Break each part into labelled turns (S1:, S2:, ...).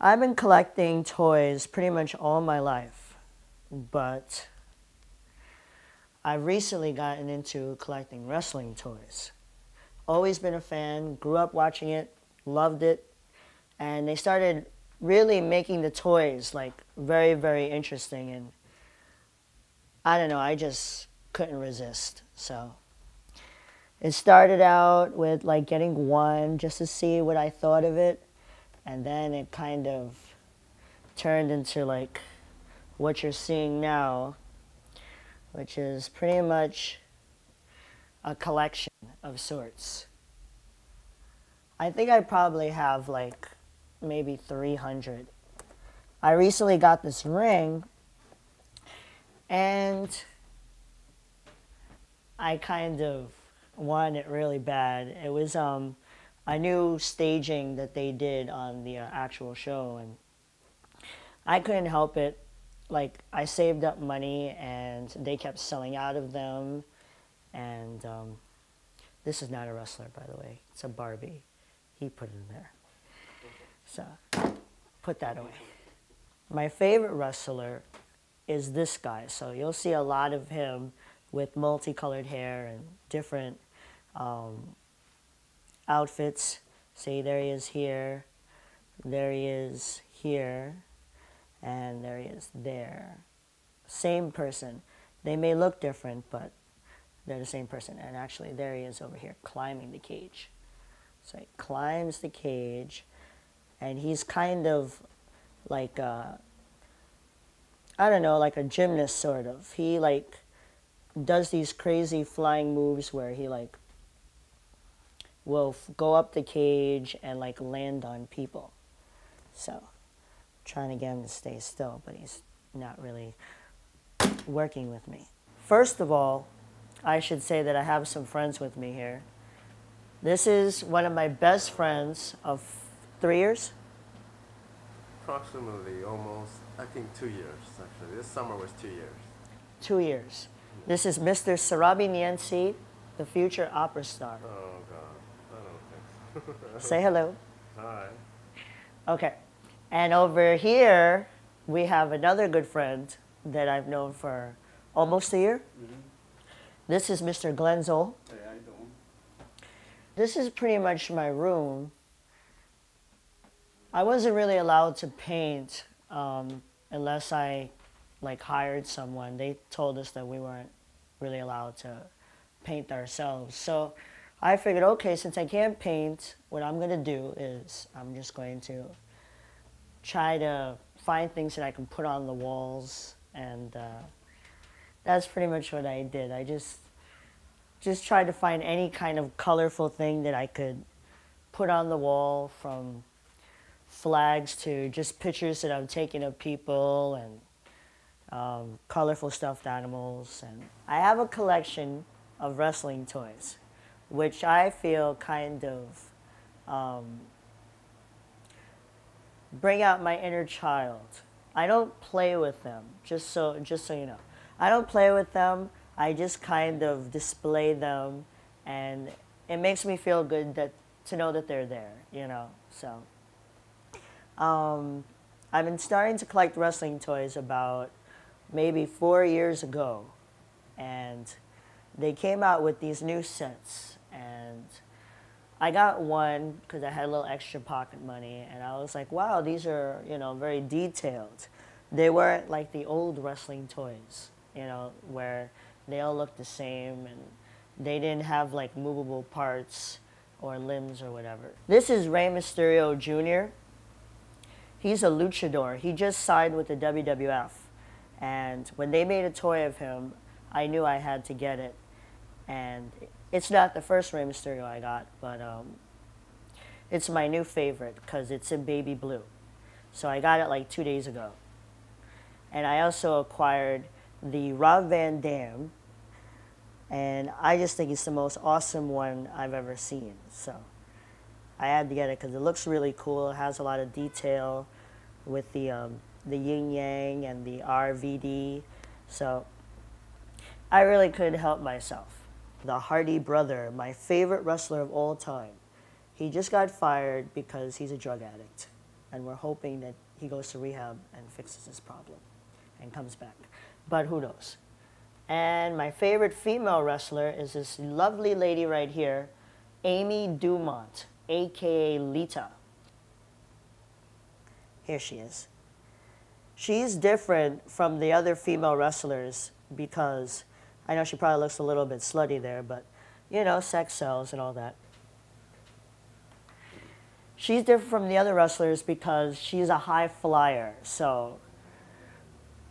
S1: I've been collecting toys pretty much all my life, but I've recently gotten into collecting wrestling toys. Always been a fan, grew up watching it, loved it, and they started really making the toys like very, very interesting, and I don't know, I just couldn't resist. So it started out with like getting one just to see what I thought of it, and then it kind of turned into like what you're seeing now, which is pretty much a collection of sorts. I think I probably have like maybe 300. I recently got this ring, and I kind of wanted it really bad. It was a new staging that they did on the actual show, and I couldn't help it. Like, I saved up money, and they kept selling out of them. And this is not a wrestler, by the way. It's a Barbie. He put it in there. So, put that away. My favorite wrestler is this guy. So you'll see a lot of him with multicolored hair and different outfits. See, there he is here. There he is here. And there he is there. Same person. They may look different, but they're the same person. And actually, there he is over here climbing the cage. So he climbs the cage, and he's kind of like a, I don't know, like a gymnast sort of. He like does these crazy flying moves where he like will go up the cage and like land on people. So trying to get him to stay still, but he's not really working with me. First of all, I should say that I have some friends with me here. This is one of my best friends of 3 years.
S2: Approximately, almost, I think 2 years, actually. This summer was 2 years.
S1: 2 years. This is Mr. Sarabi Niensi, the future opera star.
S2: Oh, God. I don't think so.
S1: Say hello.
S2: Hi.
S1: Okay. And over here, we have another good friend that I've known for almost a year. Mm-hmm. This is Mr. Glenn Zoll.
S2: Hey, how you doing?
S1: This is pretty much my room. I wasn't really allowed to paint unless I like hired someone. They told us that we weren't really allowed to paint ourselves. So I figured, okay, since I can't paint, what I'm going to do is I'm just going to try to find things that I can put on the walls, and that's pretty much what I did. I just tried to find any kind of colorful thing that I could put on the wall, from flags to just pictures that I'm taking of people, and colorful stuffed animals. And I have a collection of wrestling toys, which I feel kind of bring out my inner child. I don't play with them, just so you know. I don't play with them. I just kind of display them, and it makes me feel good to know that they're there, you know. So I've been starting to collect wrestling toys about maybe 4 years ago, and they came out with these new sets, and I got one because I had a little extra pocket money, and I was like, wow, these are, you know, very detailed. They weren't like the old wrestling toys, you know, where they all looked the same, and they didn't have like movable parts or limbs or whatever. This is Rey Mysterio Jr. He's a luchador. He just signed with the WWF, and when they made a toy of him, I knew I had to get it. And it's not the first Rey Mysterio I got, but it's my new favorite because it's in baby blue. So I got it like 2 days ago. And I also acquired the Rob Van Dam, and I just think it's the most awesome one I've ever seen. So I had to get it because it looks really cool. It has a lot of detail with the yin yang and the RVD. So I really couldn't help myself. The Hardy brother, my favorite wrestler of all time. He just got fired because he's a drug addict. and we're hoping that he goes to rehab and fixes his problem and comes back. But who knows? And my favorite female wrestler is this lovely lady right here, Amy Dumont, aka Lita. Here she is. She's different from the other female wrestlers because I know she probably looks a little bit slutty there, but you know, sex sells and all that. She's different from the other wrestlers because she's a high flyer. So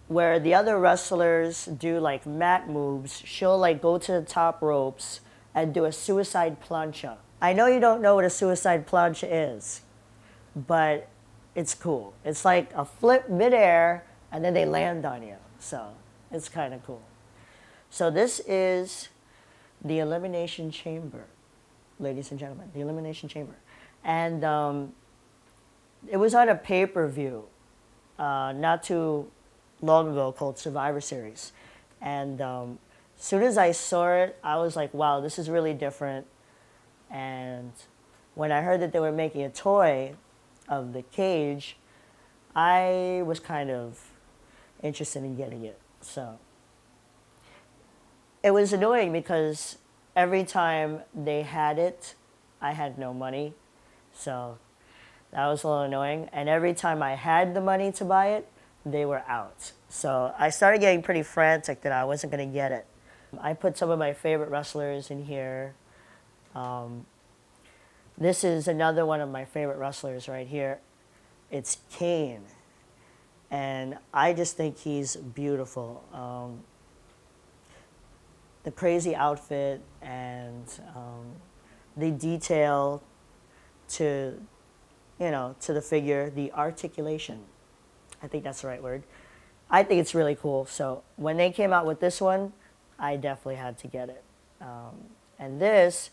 S1: where the other wrestlers do like mat moves, she'll like go to the top ropes and do a suicide plancha. I know you don't know what a suicide plancha is, but it's cool. It's like a flip midair and then they land on you. So it's kind of cool. So this is the Elimination Chamber, ladies and gentlemen, the Elimination Chamber. And it was on a pay-per-view not too long ago called Survivor Series. And as soon as I saw it, I was like, wow, this is really different. And when I heard that they were making a toy of the cage, I was kind of interested in getting it. So it was annoying because every time they had it, I had no money. So that was a little annoying. And every time I had the money to buy it, they were out. So I started getting pretty frantic that I wasn't going to get it. I put some of my favorite wrestlers in here. This is another one of my favorite wrestlers right here. It's Kane. And I just think he's beautiful. The crazy outfit and the detail to, you know, to the figure, the articulation. I think that's the right word. I think it's really cool. So when they came out with this one, I definitely had to get it. And this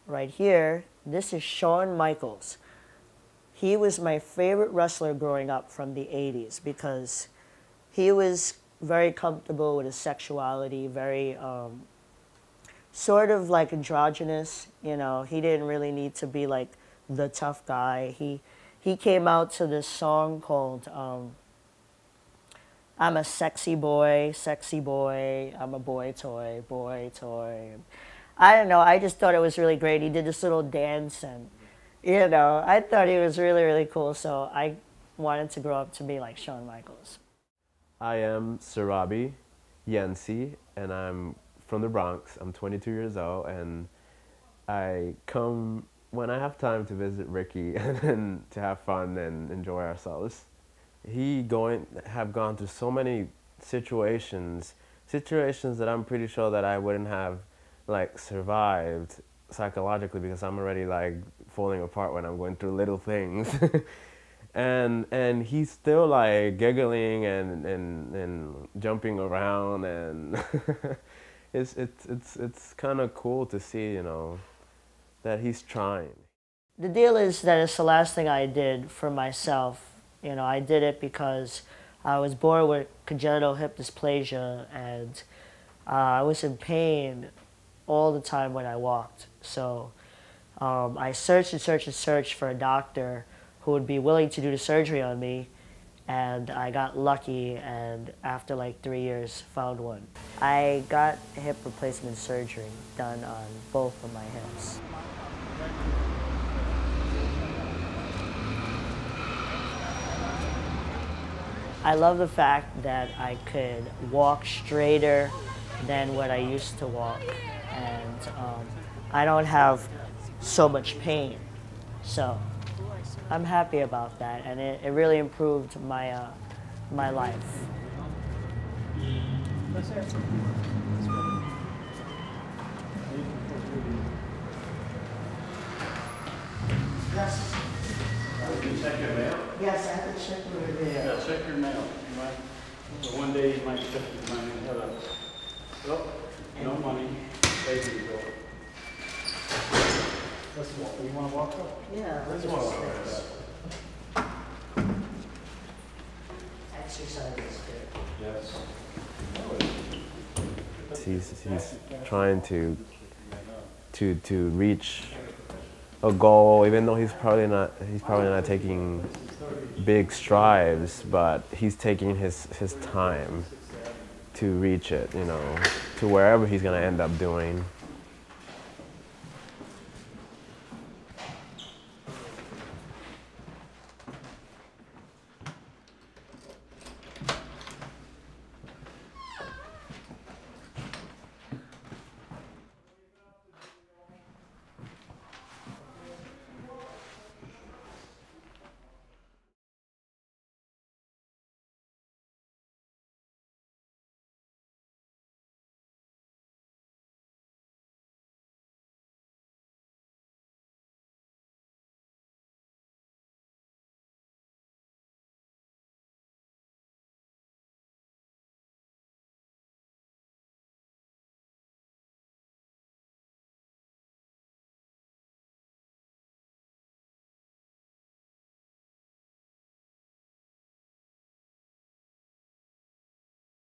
S1: right here, this is Shawn Michaels. He was my favorite wrestler growing up from the 80s because he was very comfortable with his sexuality, very sort of like androgynous. You know, he didn't really need to be like the tough guy. He came out to this song called I'm a sexy boy, I'm a boy toy, boy toy. I don't know, I just thought it was really great. He did this little dance and, you know, I thought he was really, really cool. So I wanted to grow up to be like Shawn Michaels.
S2: I am Sarabi Yancy, and I'm from the Bronx. I'm 22 years old, and I come when I have time to visit Ricky and to have fun and enjoy ourselves. Have gone through so many situations that I'm pretty sure that I wouldn't have like survived psychologically because I'm already like falling apart when I'm going through little things. and he's still like giggling and jumping around, and it's kind of cool to see, you know, that he's trying.
S1: The deal is that it's the last thing I did for myself. You know, I did it because I was born with congenital hip dysplasia, and I was in pain all the time when I walked. So I searched and searched and searched for a doctor who would be willing to do the surgery on me, and I got lucky, and after like 3 years found one. I got hip replacement surgery done on both of my hips. I love the fact that I could walk straighter than what I used to walk, and I don't have so much pain. So I'm happy about that, and it really improved my, my life. Yes.
S3: Did you check your mail?
S1: Yes, I have to check your mail.
S3: Yeah, check your mail. Right? So one day you might check your money and hello. Oh, no money. Baby, go. Let's walk. You want to walk up?
S1: Yeah,
S3: Let's walk up.
S1: Exercise is good.
S3: Yes.
S2: He's trying to reach a goal, even though he's probably not taking big strides, but he's taking his time to reach it, you know, to wherever he's gonna end up doing.